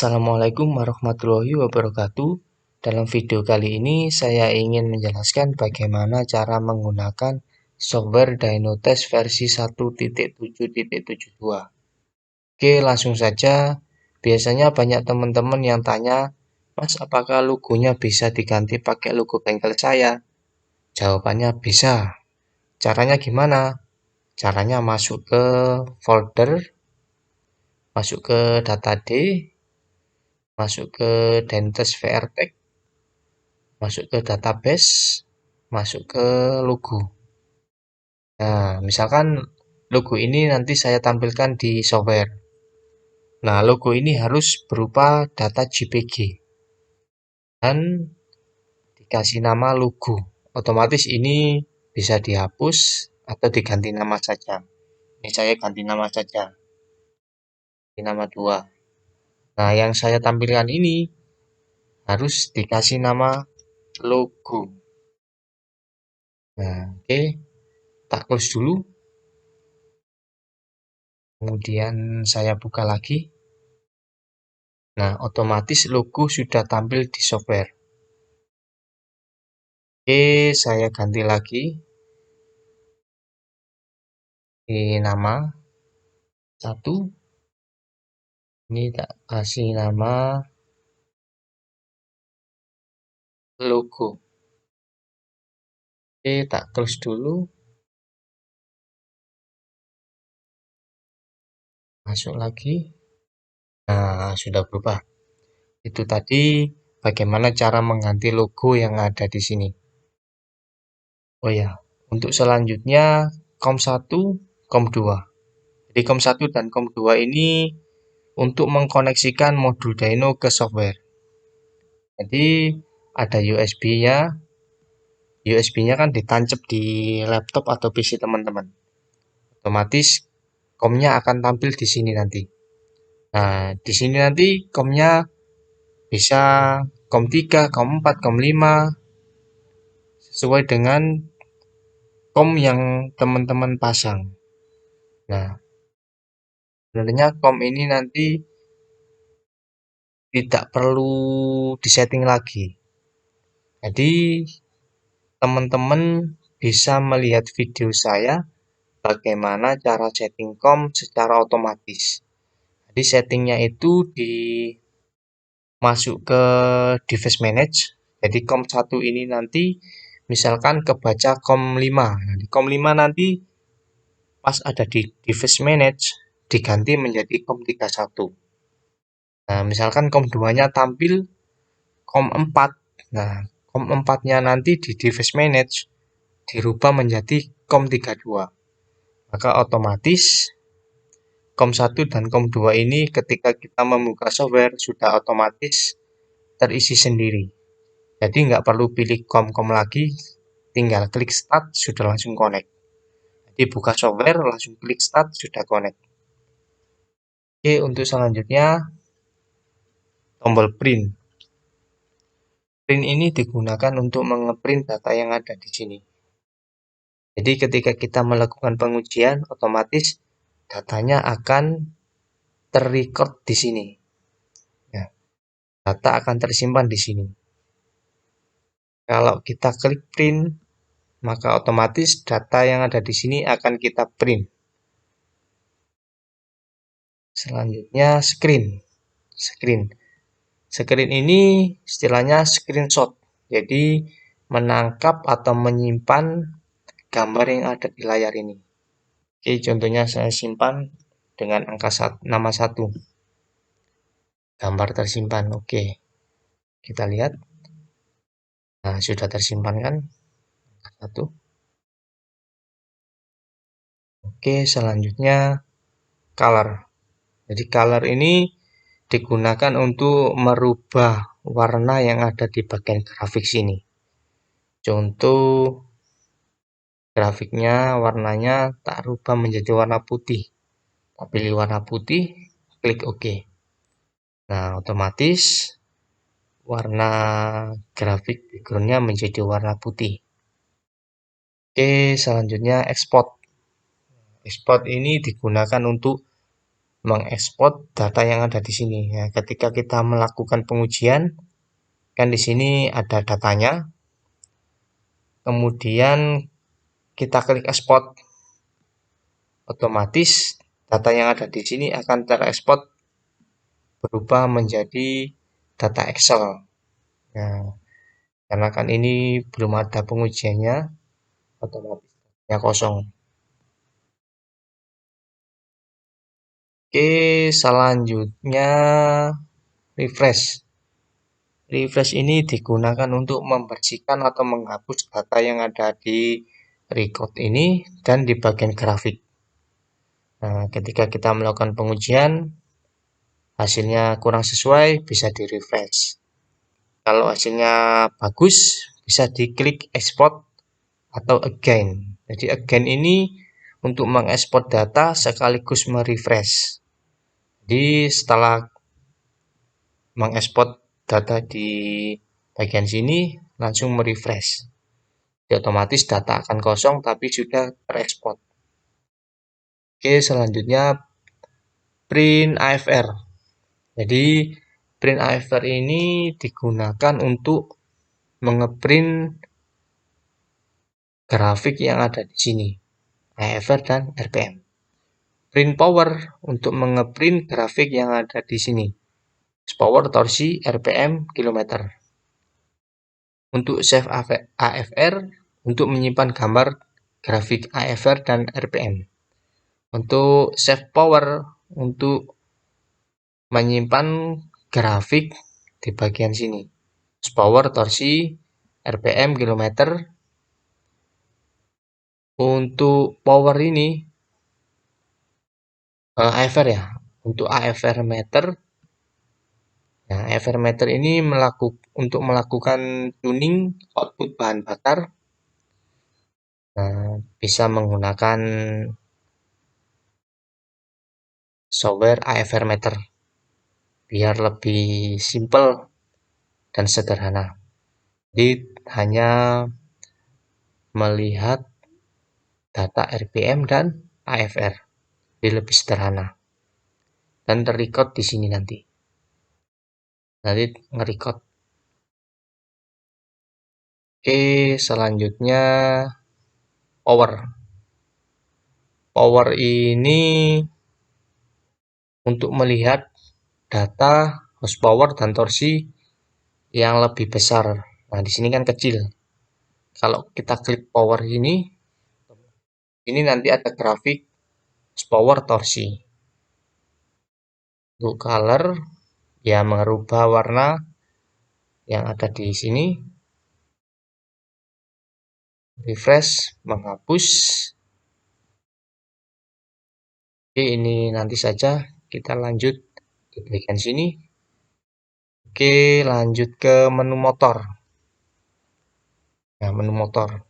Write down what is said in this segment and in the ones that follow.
Assalamualaikum warahmatullahi wabarakatuh. Dalam video kali ini saya ingin menjelaskan bagaimana cara menggunakan software Dynotest versi 1.7.72. Oke, langsung saja. Biasanya banyak teman-teman yang tanya, "Mas, apakah logonya bisa diganti pakai logo bengkel saya?" Jawabannya bisa. Caranya gimana? Caranya masuk ke folder, masuk ke data D, masuk ke Dynotest VRTech, masuk ke database, masuk ke logo. Nah, misalkan logo ini nanti saya tampilkan di software. Nah, logo ini harus berupa data JPG dan dikasih nama logo. Otomatis ini bisa dihapus atau diganti nama saja. Ini saya ganti nama saja. Ganti nama 2. Nah, yang saya tampilkan ini harus dikasih nama logo. Nah, oke. Tak close dulu. Kemudian saya buka lagi. Nah, otomatis logo sudah tampil di software. Oke, saya ganti lagi di nama 1. Ini tak kasih nama logo. Oke, tak close dulu. Masuk lagi. Nah, sudah berubah. Itu tadi bagaimana cara mengganti logo yang ada di sini. Oh ya, untuk selanjutnya COM1, COM2. Jadi COM1 dan COM2 ini untuk mengkoneksikan modul Dyno ke software. Jadi ada USB-nya. USB-nya kan ditancap di laptop atau PC teman-teman. Otomatis COM-nya akan tampil di sini nanti. Nah, di sini nanti COM-nya bisa COM3, COM4, COM5 sesuai dengan COM yang teman-teman pasang. Nah, sebenarnya COM ini nanti tidak perlu disetting lagi. Jadi, teman-teman bisa melihat video saya bagaimana cara setting COM secara otomatis. Jadi settingnya itu masuk ke device manage. Jadi COM1 ini nanti misalkan kebaca COM5. Nah, di COM5 nanti pas ada di device manage diganti menjadi COM31. Nah, misalkan COM2-nya tampil COM4. Nah, COM4-nya nanti di device manage dirubah menjadi COM32. Maka otomatis COM1 dan COM2 ini ketika kita membuka software sudah otomatis terisi sendiri. Jadi nggak perlu pilih COM lagi, tinggal klik start sudah langsung connect. Jadi buka software langsung klik start sudah connect. Oke, untuk selanjutnya tombol print. Print ini digunakan untuk mengeprint data yang ada di sini. Jadi ketika kita melakukan pengujian, otomatis datanya akan terrecord di sini. Ya, data akan tersimpan di sini. Kalau kita klik print, maka otomatis data yang ada di sini akan kita print. Selanjutnya screen ini istilahnya screenshot. Jadi menangkap atau menyimpan gambar yang ada di layar ini. Oke, contohnya saya simpan dengan angka nama 1. Gambar tersimpan. Oke. Kita lihat. Nah, sudah tersimpan kan? 1. Oke, selanjutnya color. Jadi color ini digunakan untuk merubah warna yang ada di bagian grafik sini. Contoh grafiknya warnanya tak rubah menjadi warna putih. Tak pilih warna putih, klik OK. Nah, otomatis warna grafik backgroundnya menjadi warna putih. Oke, selanjutnya export. Export ini digunakan untuk mengekspor data yang ada di sini. Ya, ketika kita melakukan pengujian, kan di sini ada datanya. Kemudian kita klik ekspor, otomatis data yang ada di sini akan terekspor berubah menjadi data Excel. Nah, karena kan ini belum ada pengujiannya, otomatis kosong. Oke, selanjutnya refresh. Refresh ini digunakan untuk membersihkan atau menghapus data yang ada di record ini dan di bagian grafik. Nah, ketika kita melakukan pengujian, hasilnya kurang sesuai, bisa di refresh. Kalau hasilnya bagus, bisa diklik export atau again. Jadi again ini untuk mengekspor data sekaligus merefresh. Jadi setelah mengekspor data di bagian sini, langsung merefresh. Jadi otomatis data akan kosong tapi sudah terekspor. Oke, selanjutnya print AFR. Jadi print AFR ini digunakan untuk mengeprint grafik yang ada di sini, AFR dan RPM. Print power untuk mengeprint grafik yang ada di sini, power, torsi, RPM, kilometer. Untuk save AFR untuk menyimpan gambar grafik AFR dan RPM. Untuk save power untuk menyimpan grafik di bagian sini, power, torsi, RPM, kilometer. Untuk power ini AFR ya, untuk AFR meter. Nah, AFR meter ini untuk melakukan tuning output bahan bakar. Nah, bisa menggunakan software AFR meter biar lebih simple dan sederhana. Jadi hanya melihat data RPM dan AFR, jadi lebih sederhana dan terrecord di sini nanti nge-record. Oke, selanjutnya power ini untuk melihat data horsepower dan torsi yang lebih besar. Nah, di sini kan kecil. Kalau kita klik power ini nanti ada grafik horsepower, torsi. Untuk color ya merubah warna yang ada di sini. Refresh, menghapus. Oke, ini nanti saja, kita lanjut di bagian sini. Oke, lanjut ke menu motor. Nah, menu motor.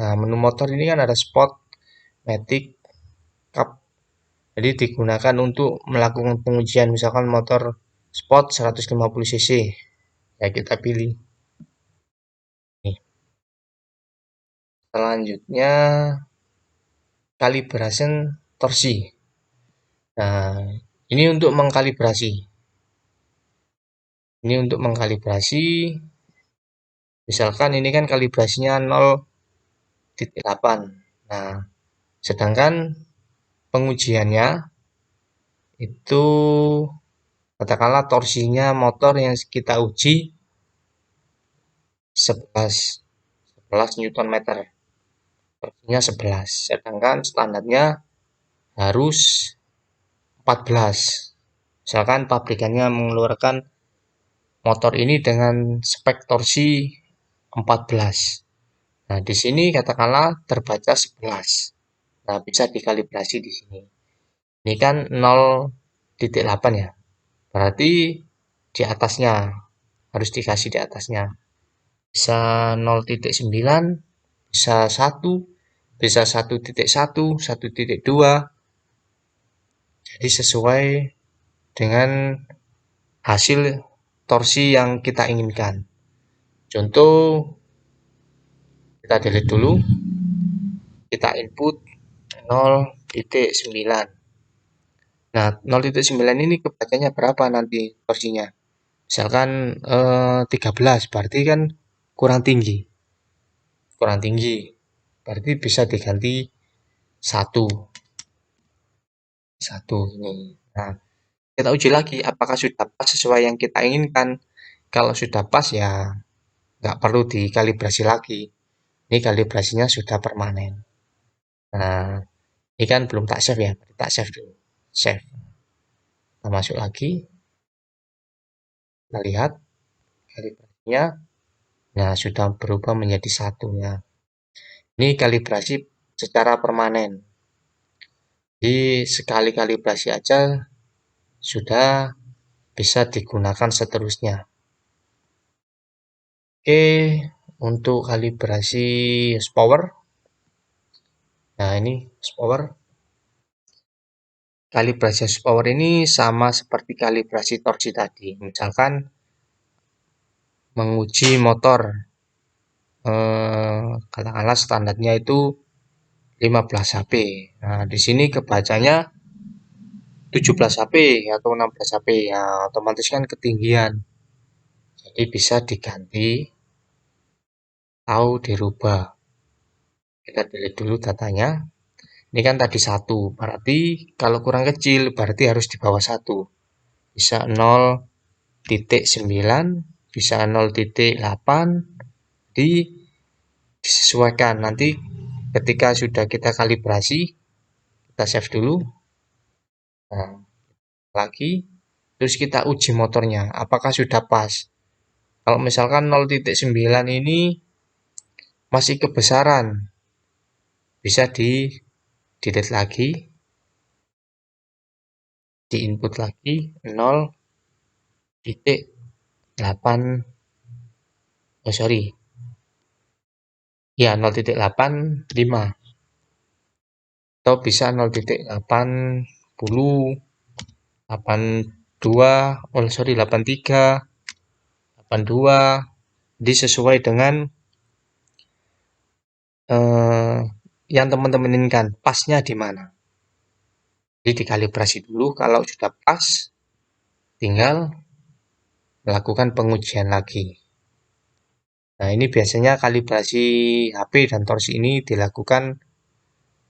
Nah, menu motor ini kan ada sport, matic, cup. Jadi digunakan untuk melakukan pengujian, misalkan motor sport 150 cc. Ya, kita pilih. Nih. Selanjutnya calibration torsi. Nah, ini untuk mengkalibrasi. Misalkan ini kan kalibrasinya 0,8. Nah, sedangkan pengujiannya itu katakanlah torsinya motor yang kita uji 11 Newton meter. Torsinya 11, sedangkan standarnya harus 14. Misalkan pabrikannya mengeluarkan motor ini dengan spek torsi 14. Nah, di sini katakanlah terbaca 11. Nah, bisa dikalibrasi di sini. Ini kan 0,8 ya. Berarti di atasnya harus dikasih di atasnya. Bisa 0,9, bisa 1, bisa 1,1, 1,2. Jadi sesuai dengan hasil torsi yang kita inginkan. Contoh, kita delete dulu, kita input 0,9. Nah, 0,9 ini kebacanya berapa nanti torsinya? Misalkan 13, berarti kan kurang tinggi. Kurang tinggi. Berarti bisa diganti satu. Satu ini. Nah, kita uji lagi apakah sudah pas sesuai yang kita inginkan. Kalau sudah pas ya nggak perlu dikalibrasi lagi. Ini kalibrasinya sudah permanen. Nah, ini kan belum tak save ya. Tak save dulu. Save. Kita masuk lagi. Kita lihat kalibrasinya. Nah, sudah berubah menjadi satu ya. Ini kalibrasi secara permanen. Jadi sekali kalibrasi aja sudah bisa digunakan seterusnya. Oke, untuk kalibrasi power. Nah, ini power. Kalibrasi power ini sama seperti kalibrasi torsi tadi. Misalkan menguji motor, katakanlah standarnya itu 15 HP. Nah, di sini kebacanya 17 HP atau 16 HP. Ya, otomatis kan ketinggian. Jadi bisa diganti atau dirubah. Kita delete dulu datanya. Ini kan tadi satu, berarti kalau kurang kecil berarti harus di bawah satu. Bisa 0,9, bisa 0,8, disesuaikan. Nanti ketika sudah kita kalibrasi, kita save dulu. Nah, lagi, terus kita uji motornya, apakah sudah pas. Kalau misalkan 0,9 ini masih kebesaran, bisa di delete lagi, di input lagi 0,8, oh sorry, ya 0,85 atau bisa 0,80, 82, oh sorry 83, 82, disesuai dengan yang teman-teman inginkan, pasnya di mana. Jadi dikalibrasi dulu, kalau sudah pas, tinggal melakukan pengujian lagi. Nah, ini biasanya kalibrasi HP dan torsi ini dilakukan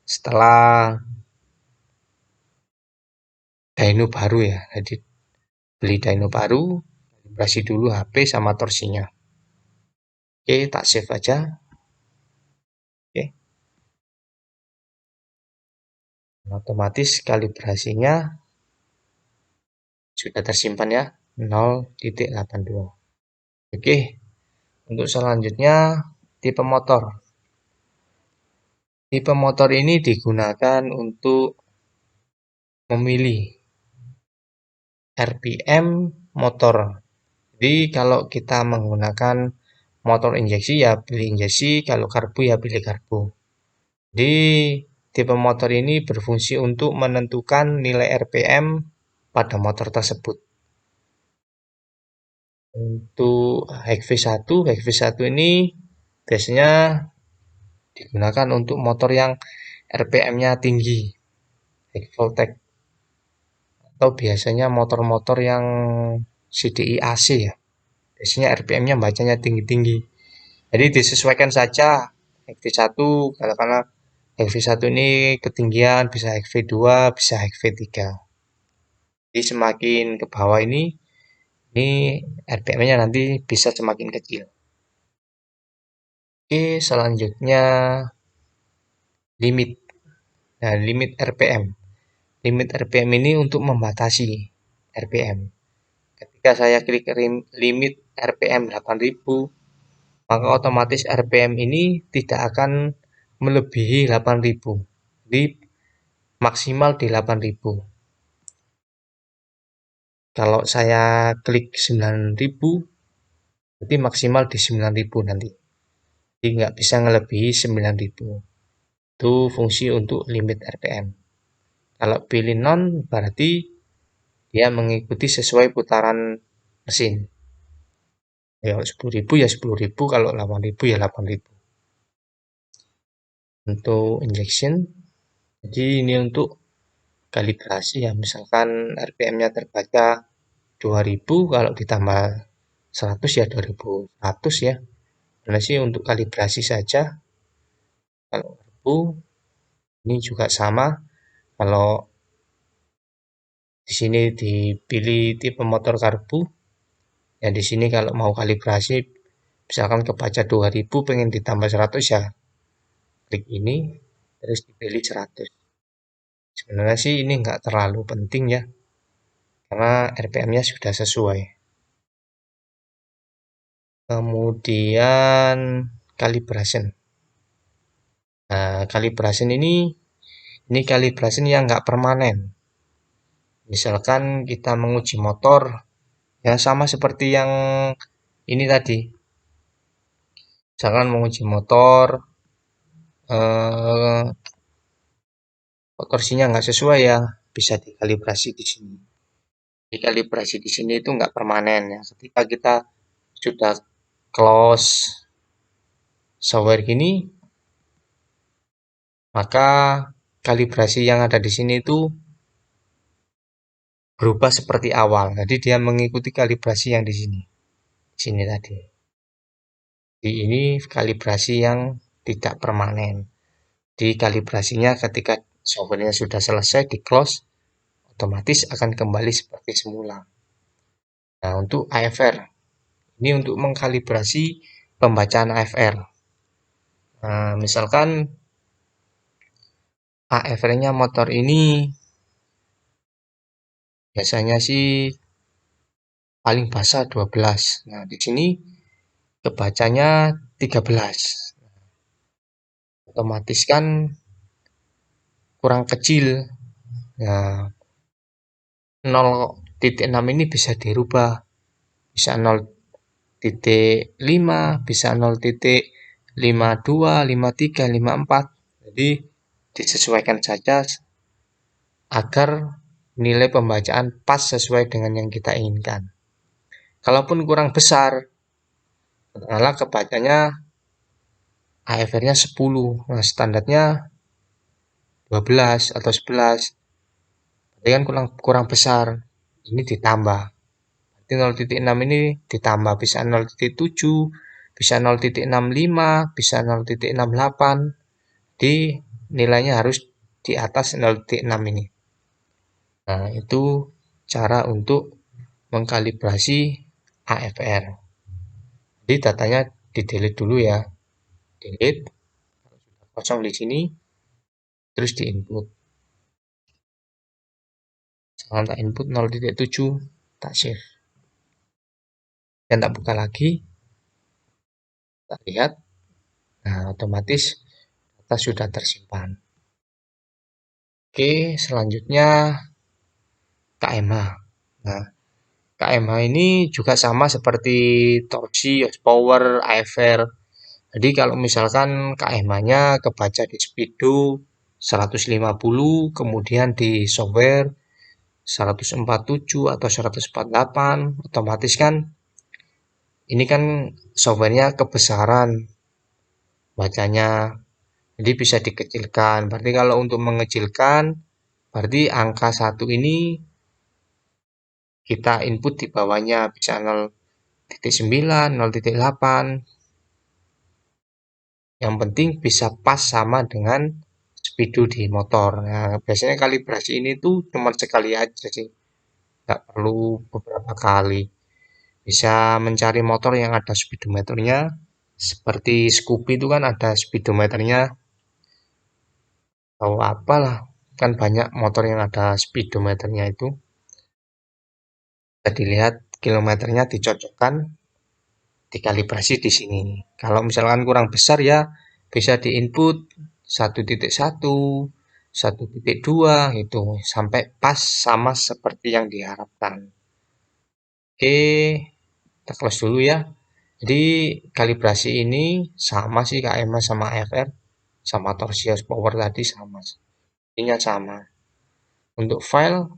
setelah dyno baru ya. Jadi beli dyno baru, kalibrasi dulu HP sama torsinya. Oke, tak save aja. Oke. Otomatis kalibrasinya sudah tersimpan ya, 0,82. Oke, untuk selanjutnya tipe motor. Tipe motor ini digunakan untuk memilih RPM motor. Jadi kalau kita menggunakan motor injeksi ya pilih injeksi, kalau karbu ya pilih karbu. Di tipe motor ini berfungsi untuk menentukan nilai RPM pada motor tersebut. Untuk HV1 ini biasanya digunakan untuk motor yang RPM-nya tinggi, high voltage, atau biasanya motor-motor yang CDI AC ya. Biasanya RPM-nya bacanya tinggi-tinggi. Jadi disesuaikan saja HV1, karena HV1 ini ketinggian bisa HV2, bisa HV3. Jadi semakin ke bawah ini RPM-nya nanti bisa semakin kecil. Oke, selanjutnya limit. Nah, limit RPM. Limit RPM ini untuk membatasi RPM. Ketika saya klik limit RPM 8000, maka otomatis RPM ini tidak akan melebihi 8000. Jadi maksimal di 8000. Kalau saya klik 9000, berarti maksimal di 9000 nanti. Jadi nggak bisa melebihi 9000. Itu fungsi untuk limit RPM. Kalau pilih non, berarti dia mengikuti sesuai putaran mesin. Ya 10.000 ya 10.000, kalau 8.000 ya 8.000. Untuk injection, jadi ini untuk kalibrasi ya, misalkan RPM-nya terbaca 2000, kalau ditambah 100 ya 2100 ya. Karena sih untuk kalibrasi saja. Kalau karbu ini juga sama. Kalau di sini dipilih tipe motor karbu, ya di sini kalau mau kalibrasi misalkan kebaca 2000 pengen ditambah 100 ya klik ini terus dipilih 100. Sebenarnya sih ini nggak terlalu penting ya, karena RPM-nya sudah sesuai. Kemudian calibration. Nah, calibration ini calibration yang nggak permanen. Misalkan kita menguji motor, ya sama seperti yang ini tadi. Misalkan menguji motor, eh, torsinya nggak sesuai ya, bisa dikalibrasi di sini. Dikalibrasi di sini itu nggak permanen ya. Ketika kita sudah close software gini, maka kalibrasi yang ada di sini itu berubah seperti awal. Jadi dia mengikuti kalibrasi yang di sini. Di sini tadi. Di ini kalibrasi yang tidak permanen. Di kalibrasinya ketika softwarenya sudah selesai di close, otomatis akan kembali seperti semula. Nah, untuk AFR. Ini untuk mengkalibrasi pembacaan AFR. Nah, misalkan AFR-nya motor ini biasanya sih paling basah 12. Nah, di sini kebacanya 13. Otomatis kan kurang kecil. Nah, 0,6 ini bisa dirubah. Bisa 0,5, bisa 0,52, 53, 54. Jadi disesuaikan saja agar nilai pembacaan pas sesuai dengan yang kita inginkan. Kalaupun kurang besar, katakanlah kebacanya AFR-nya 10, nah standarnya 12 atau 11, berarti kan kurang besar, ini ditambah. Berarti 0,6 ini ditambah, bisa 0,7, bisa 0,65, bisa 0,68, di nilainya harus di atas 0,6 ini. Nah, itu cara untuk mengkalibrasi AFR. Jadi datanya di delete dulu ya, delete, kosong di sini, terus di input. Sekarang tak input 0,7, tak save. Dan tak buka lagi, tak lihat, nah otomatis data sudah tersimpan. Oke, selanjutnya KMH. Nah, KMH ini juga sama seperti torsi, horsepower, AFR. Jadi kalau misalkan KMH-nya kebaca di speedo 150, kemudian di software 147 atau 148, otomatis kan ini kan softwarenya kebesaran bacanya, jadi bisa dikecilkan. Berarti kalau untuk mengecilkan, berarti angka 1 ini kita input di bawahnya, bisa 0,9, 0,8. Yang penting bisa pas sama dengan speedo di motor. Nah, biasanya kalibrasi ini tuh cuma sekali aja sih, nggak perlu beberapa kali. Bisa mencari motor yang ada speedometernya, seperti Scoopy itu kan ada speedometernya, atau apalah, kan banyak motor yang ada speedometernya itu. Bisa dilihat kilometernya, dicocokkan, dikalibrasi di sini. Kalau misalkan kurang besar ya bisa diinput 1,1, 1,2 gitu sampai pas sama seperti yang diharapkan. Oke, kita close dulu ya. Jadi kalibrasi ini sama sih KMH sama FR, sama torsius power tadi sama. Intinya sama. Untuk file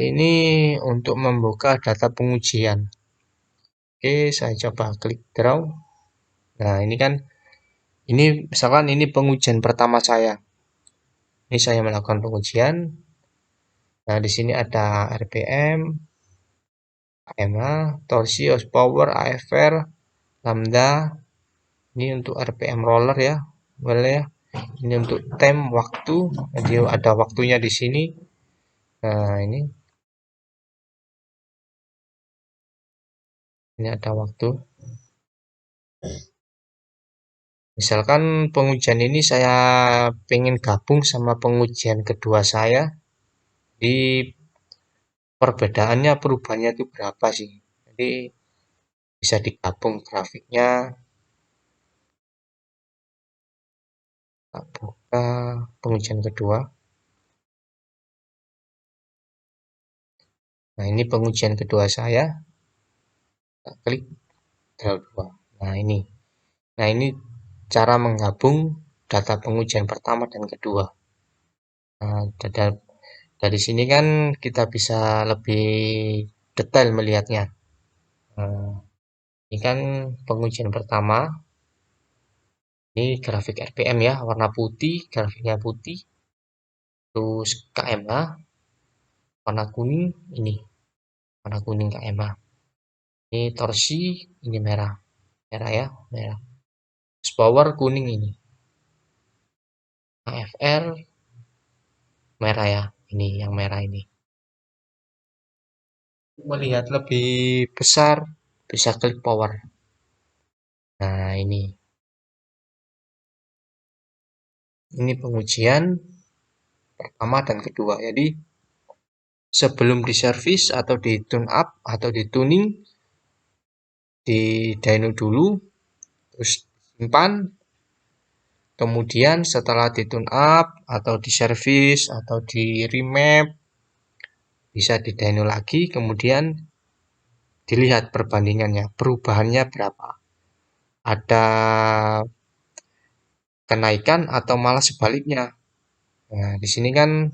ini untuk membuka data pengujian. Oke, saya coba klik draw. Nah, ini kan ini misalkan ini pengujian pertama saya. Ini saya melakukan pengujian. Nah, di sini ada RPM, AMA, torsi, horsepower, AFR, lambda. Ini untuk RPM roller ya, boleh ya. Ini untuk time waktu, jadi ada waktunya di sini. Nah, ini ada waktu. Misalkan pengujian ini saya pengen gabung sama pengujian kedua saya, di perbedaannya perubahannya itu berapa sih? Jadi bisa digabung grafiknya. Kita buka pengujian kedua. Nah, ini pengujian kedua saya. Kita klik draw 2. Nah, ini. Nah, ini cara menggabung data pengujian pertama dan kedua. Nah, dari sini kan kita bisa lebih detail melihatnya. Nah, ini kan pengujian pertama. Ini grafik RPM ya, warna putih, grafiknya putih. Terus KMA, warna kuning, ini. Warna kuning KMA. Ini torsi, ini merah. Merah ya, merah. Power kuning ini. AFR, merah ya. Ini yang merah ini. Melihat lebih besar, bisa klik power. Nah, ini pengujian pertama dan kedua. Jadi sebelum diservis atau di tune up atau di tuning, di dyno dulu, terus simpan. Kemudian setelah di tune up atau diservis atau di remap, bisa di dyno lagi. Kemudian dilihat perbandingannya, perubahannya berapa. Ada kenaikan atau malah sebaliknya. Nah, di sini kan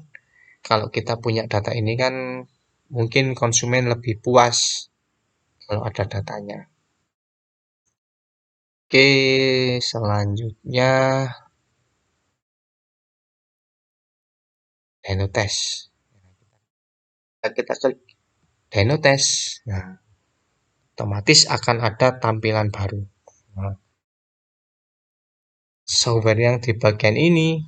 kalau kita punya data ini kan mungkin konsumen lebih puas kalau ada datanya. Oke, selanjutnya dyno test. Kita klik dyno test. Nah, otomatis akan ada tampilan baru. Nah, software yang di bagian ini,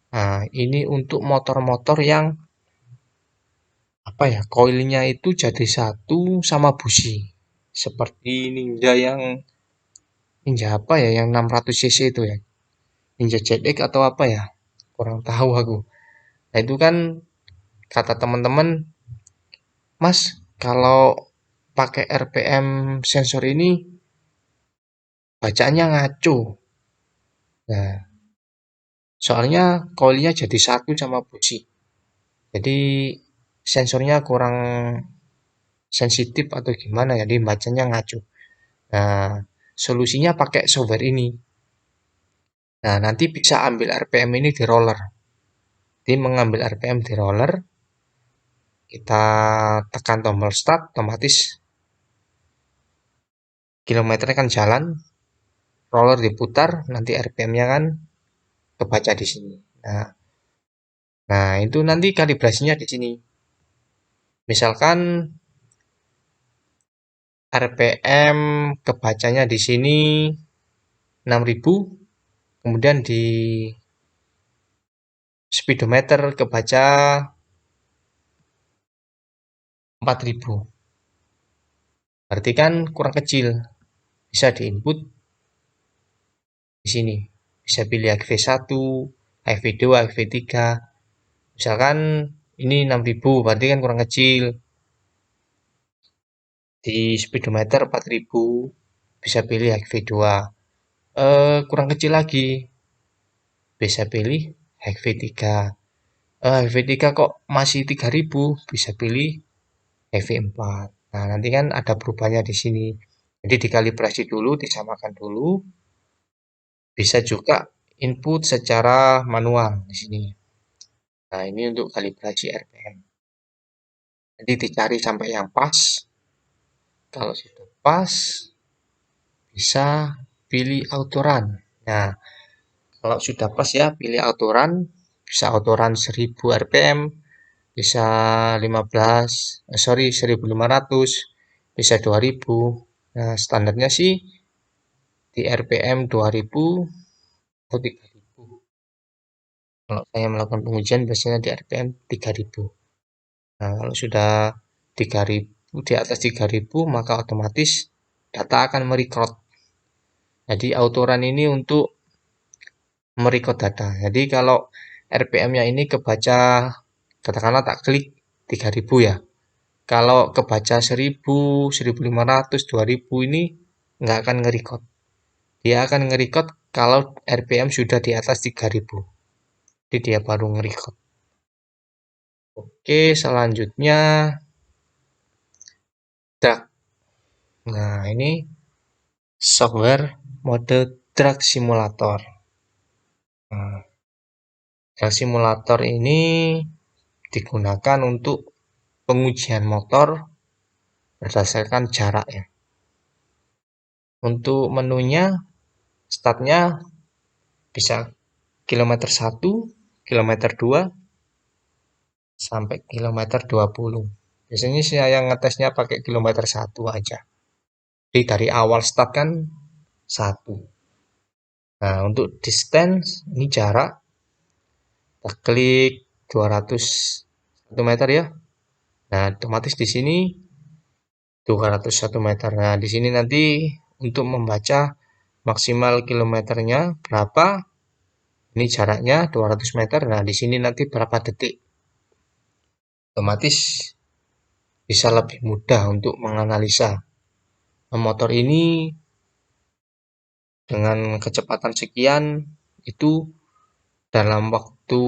nah ini untuk motor-motor yang apa ya, koilnya itu jadi satu sama busi, seperti Ninja apa ya, yang 600 cc itu ya, Ninja ZX atau apa ya, kurang tahu aku. Nah, itu kan kata teman-teman, Mas, kalau pakai RPM sensor ini bacaannya ngaco. Nah, soalnya koilnya jadi satu sama busi, jadi sensornya kurang sensitif atau gimana ya, jadi bacanya ngaco. Nah, solusinya pakai software ini. Nah, nanti bisa ambil RPM ini di roller. Jadi mengambil RPM di roller, kita tekan tombol start, otomatis kilometernya kan jalan, roller diputar, nanti RPM-nya kan kebaca di sini. Nah, itu nanti kalibrasinya di sini. Misalkan RPM kebacanya di sini 6000, kemudian di speedometer kebaca 4000. Berarti kan kurang kecil. Bisa diinput di sini. Bisa pilih HV1, HV2, HV3. Misalkan ini 6000, berarti kan kurang kecil. Di speedometer 4000, bisa pilih HV2. Kurang kecil lagi, bisa pilih HV3. HV3 kok masih 3000, bisa pilih HV4. Nah, nanti kan ada perubahannya di sini. Jadi dikalibrasi dulu, disamakan dulu. Bisa juga input secara manual di sini. Nah, ini untuk kalibrasi RPM. Jadi dicari sampai yang pas. Kalau sudah pas, bisa pilih auto run. Nah, kalau sudah pas ya, pilih auto run. bisa autoran 1000 rpm, bisa 1500, bisa 2000. Nah, standarnya sih di rpm 2000 atau 3000. Kalau saya melakukan pengujian biasanya di rpm 3000. Nah, kalau sudah 3000, di atas 3000, maka otomatis data akan merecord. Jadi autoran ini untuk merecord data. Jadi kalau rpm-nya ini kebaca, katakanlah tak klik 3000 ya. Kalau kebaca 1000, 1500, 2000 ini nggak akan nge-record. Dia akan nge-record kalau rpm sudah di atas 3000. Jadi dia baru nge-record. Oke, selanjutnya drag. Nah, ini software mode drag simulator. Nah, drag simulator ini digunakan untuk pengujian motor berdasarkan jarak ya. Untuk menunya, startnya bisa kilometer 1, kilometer 2, sampai kilometer 20. Biasanya saya ngetesnya pakai kilometer 1 aja. Jadi dari awal start kan 1. Nah, untuk distance, ini jarak, kita klik 201 meter ya. Nah, otomatis di sini 201 meter. Nah, di sini nanti untuk membaca maksimal kilometernya berapa, ini jaraknya 200 meter. Nah, di sini nanti berapa detik. Otomatis bisa lebih mudah untuk menganalisa motor ini dengan kecepatan sekian itu dalam waktu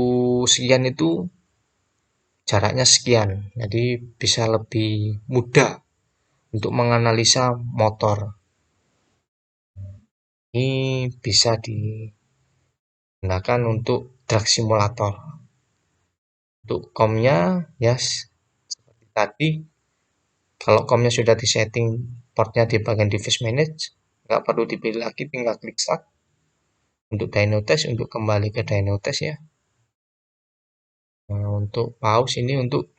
sekian itu jaraknya sekian. Jadi bisa lebih mudah untuk menganalisa motor. Ini bisa digunakan untuk drag simulator. Untuk COM-nya ya seperti tadi, kalau COM-nya sudah disetting portnya di bagian device manage, nggak perlu dipilih lagi, tinggal klik start. Untuk dyno test, untuk kembali ke dyno test ya. Nah, untuk pause ini untuk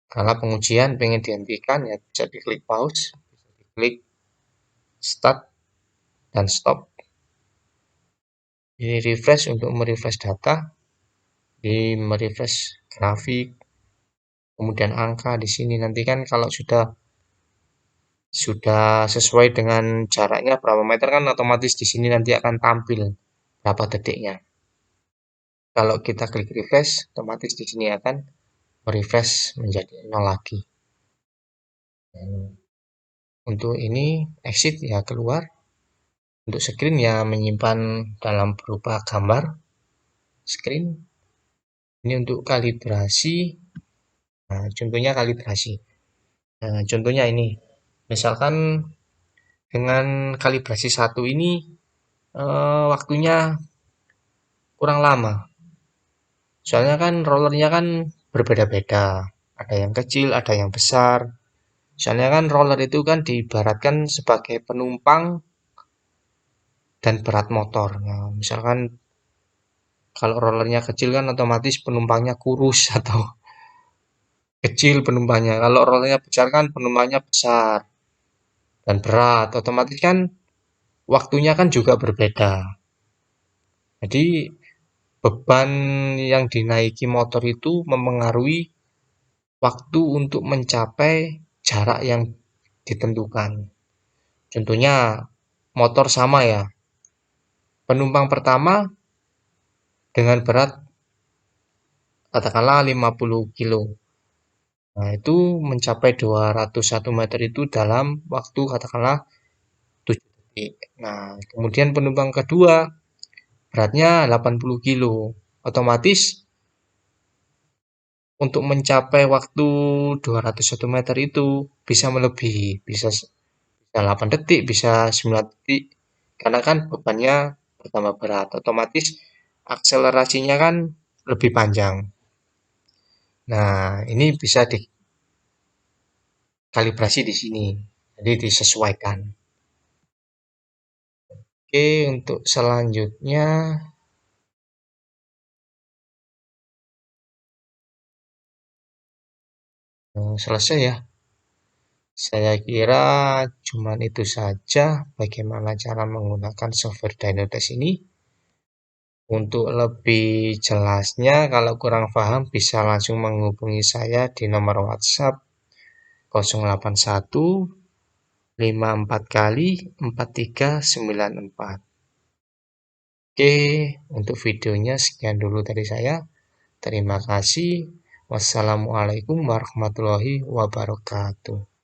kalau pengujian pengen dihentikan ya bisa diklik pause, bisa diklik start dan stop. Ini refresh untuk merefresh data, di merefresh grafik, kemudian angka di sini nanti kan kalau sudah sesuai dengan jaraknya berapa meter kan otomatis di sini nanti akan tampil berapa detiknya. Kalau kita klik refresh, otomatis di sini akan merefresh menjadi 0 lagi. Untuk ini exit ya keluar. Untuk screen ya menyimpan dalam berupa gambar screen. Ini untuk kalibrasi. Nah, contohnya kalibrasi. Nah, contohnya ini. Misalkan dengan kalibrasi 1 ini waktunya kurang lama. Soalnya kan rollernya kan berbeda-beda. Ada yang kecil, ada yang besar. Soalnya kan roller itu kan diibaratkan sebagai penumpang dan berat motor. Nah, misalkan kalau rollernya kecil kan otomatis penumpangnya kurus atau kecil penumpangnya. Kalau rollernya besar kan penumpangnya besar dan berat. Otomatis kan waktunya kan juga berbeda. Jadi beban yang dinaiki motor itu mempengaruhi waktu untuk mencapai jarak yang ditentukan. Contohnya motor sama ya. Penumpang pertama dengan berat katakanlah 50 kilo. Nah, itu mencapai 201 meter itu dalam waktu katakanlah 7 detik. Nah, kemudian penumpang kedua beratnya 80 kilo. Otomatis untuk mencapai waktu 201 meter itu bisa melebihi, bisa 8 detik, bisa 9 detik. Karena kan bebannya bertambah berat. Otomatis akselerasinya kan lebih panjang. Nah, ini bisa dikalibrasi di sini. Jadi disesuaikan. Oke, untuk selanjutnya selesai ya. Saya kira cuman itu saja bagaimana cara menggunakan software Dynotest ini. Untuk lebih jelasnya, kalau kurang paham bisa langsung menghubungi saya di nomor WhatsApp 081 54 kali 4394. Oke, untuk videonya sekian dulu dari saya. Terima kasih. Wassalamualaikum warahmatullahi wabarakatuh.